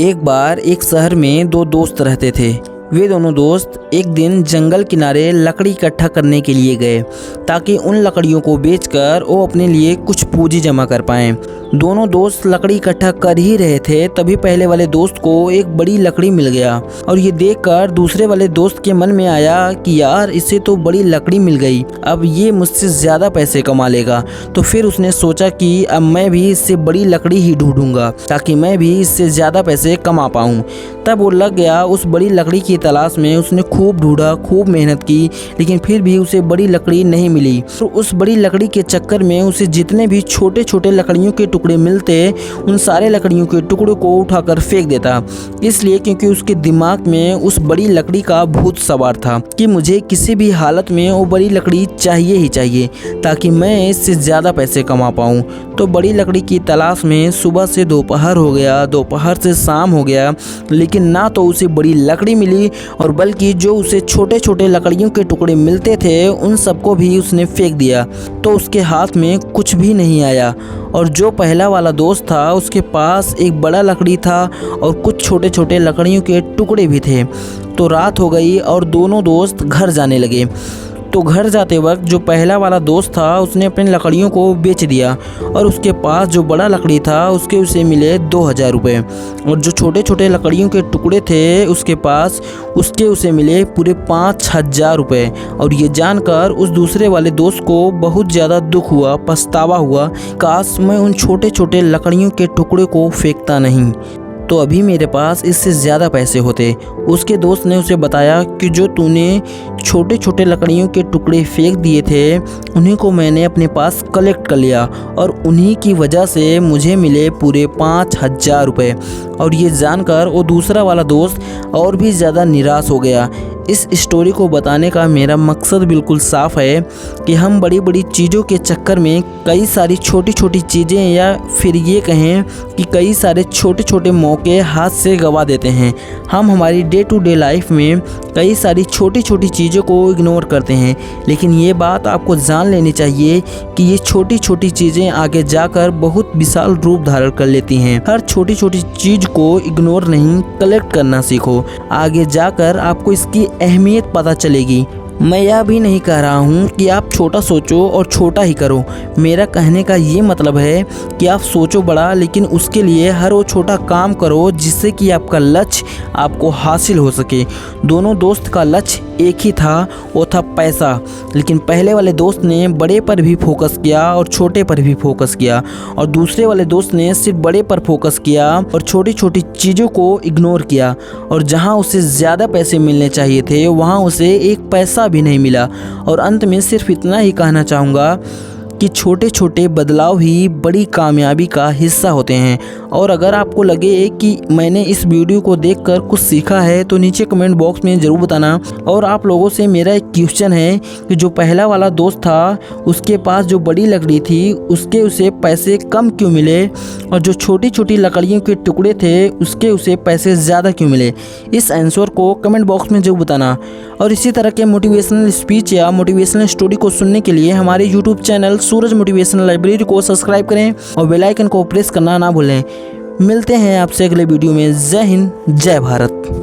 एक बार एक शहर में दो दोस्त रहते थे। वे दोनों दोस्त एक दिन जंगल किनारे लकड़ी इकट्ठा करने के लिए गए ताकि उन लकड़ियों को बेचकर वो अपने लिए कुछ पूंजी जमा कर पाएं। दोनों दोस्त लकड़ी इकट्ठा कर ही रहे थे, तभी पहले वाले दोस्त को एक बड़ी लकड़ी मिल गया और ये देखकर दूसरे वाले दोस्त के मन में आया कि यार इसे तो बड़ी लकड़ी मिल गई, अब ये मुझसे ज़्यादा पैसे कमा लेगा। तो फिर उसने सोचा कि अब मैं भी इससे बड़ी लकड़ी ही ढूंढूंगा ताकि मैं भी इससे ज़्यादा पैसे कमा पाऊँ। तब वो लग गया उस बड़ी लकड़ी की तलाश में। उसने खूब ढूंढा, खूब मेहनत की, लेकिन फिर भी उसे बड़ी लकड़ी नहीं मिली। तो उस बड़ी लकड़ी के चक्कर में उसे जितने भी छोटे छोटे लकड़ियों के टुकड़े मिलते उन सारे लकड़ियों के टुकड़ों को उठाकर फेंक देता, इसलिए क्योंकि उसके दिमाग में उस बड़ी लकड़ी का भूत सवार था कि मुझे किसी भी हालत में वो बड़ी लकड़ी चाहिए ही चाहिए ताकि मैं इससे ज़्यादा पैसे कमा पाऊँ। तो बड़ी लकड़ी की तलाश में सुबह से दोपहर हो गया, दोपहर से शाम हो गया, लेकिन ना तो उसे बड़ी लकड़ी मिली और बल्कि जो उसे छोटे छोटे लकड़ियों के टुकड़े मिलते थे उन सबको भी उसने फेंक दिया। तो उसके हाथ में कुछ भी नहीं आया और जो पहला वाला दोस्त था उसके पास एक बड़ा लकड़ी था और कुछ छोटे छोटे लकड़ियों के टुकड़े भी थे। तो रात हो गई और दोनों दोस्त घर जाने लगे। तो घर जाते वक्त जो पहला वाला दोस्त था उसने अपनी लकड़ियों को बेच दिया और उसके पास जो बड़ा लकड़ी था उसके उसे मिले 2000 रुपये और जो छोटे छोटे लकड़ियों के टुकड़े थे उसके पास उसके उसे मिले पूरे 5000 रुपये। और ये जानकर उस दूसरे वाले दोस्त को बहुत ज़्यादा दुख हुआ, पछतावा हुआ, काश मैं उन छोटे छोटे लकड़ियों के टुकड़े को फेंकता नहीं तो अभी मेरे पास इससे ज़्यादा पैसे होते। उसके दोस्त ने उसे बताया कि जो तूने छोटे छोटे लकड़ियों के टुकड़े फेंक दिए थे उन्हीं को मैंने अपने पास कलेक्ट कर लिया और उन्हीं की वजह से मुझे मिले पूरे 5000 रुपये। और ये जानकर वो दूसरा वाला दोस्त और भी ज़्यादा निराश हो गया। इस स्टोरी को बताने का मेरा मकसद बिल्कुल साफ है कि हम बड़ी बड़ी चीज़ों के चक्कर में कई सारी छोटी छोटी चीज़ें या फिर ये कहें कि कई सारे छोटे छोटे मौके हाथ से गंवा देते हैं। हम हमारी डे टू डे लाइफ में कई सारी छोटी छोटी चीज़ों को इग्नोर करते हैं, लेकिन ये बात आपको जान लेनी चाहिए कि ये छोटी छोटी चीज़ें आगे जाकर बहुत विशाल रूप धारण कर लेती हैं। हर छोटी छोटी चीज़ को इग्नोर नहीं, कलेक्ट करना सीखो, आगे जाकर आपको इसकी अहमियत पता चलेगी। मैं यह भी नहीं कह रहा हूँ कि आप छोटा सोचो और छोटा ही करो। मेरा कहने का ये मतलब है कि आप सोचो बड़ा, लेकिन उसके लिए हर वो छोटा काम करो जिससे कि आपका लक्ष्य आपको हासिल हो सके। दोनों दोस्त का लक्ष्य एक ही था, वो था पैसा, लेकिन पहले वाले दोस्त ने बड़े पर भी फोकस किया और छोटे पर भी फोकस किया और दूसरे वाले दोस्त ने सिर्फ बड़े पर फोकस किया और छोटी छोटी चीज़ों को इग्नोर किया। और जहाँ उसे ज़्यादा पैसे मिलने चाहिए थे वहाँ उसे एक पैसा भी नहीं मिला। और अंत में सिर्फ इतना ही कहना चाहूँगा कि छोटे छोटे बदलाव ही बड़ी कामयाबी का हिस्सा होते हैं। और अगर आपको लगे कि मैंने इस वीडियो को देखकर कुछ सीखा है तो नीचे कमेंट बॉक्स में ज़रूर बताना। और आप लोगों से मेरा एक क्वेश्चन है कि जो पहला वाला दोस्त था उसके पास जो बड़ी लकड़ी थी उसके उसे पैसे कम क्यों मिले और जो छोटी छोटी लकड़ियों के टुकड़े थे उसके उसे पैसे ज़्यादा क्यों मिले? इस आंसर को कमेंट बॉक्स में ज़रूर बताना। और इसी तरह के मोटिवेशनल स्पीच या मोटिवेशनल स्टोरी को सुनने के लिए हमारे यूट्यूब चैनल सूरज मोटिवेशनल लाइब्रेरी को सब्सक्राइब करें और बेल आइकन को प्रेस करना ना भूलें। मिलते हैं आपसे अगले वीडियो में। जय हिंद, जय भारत।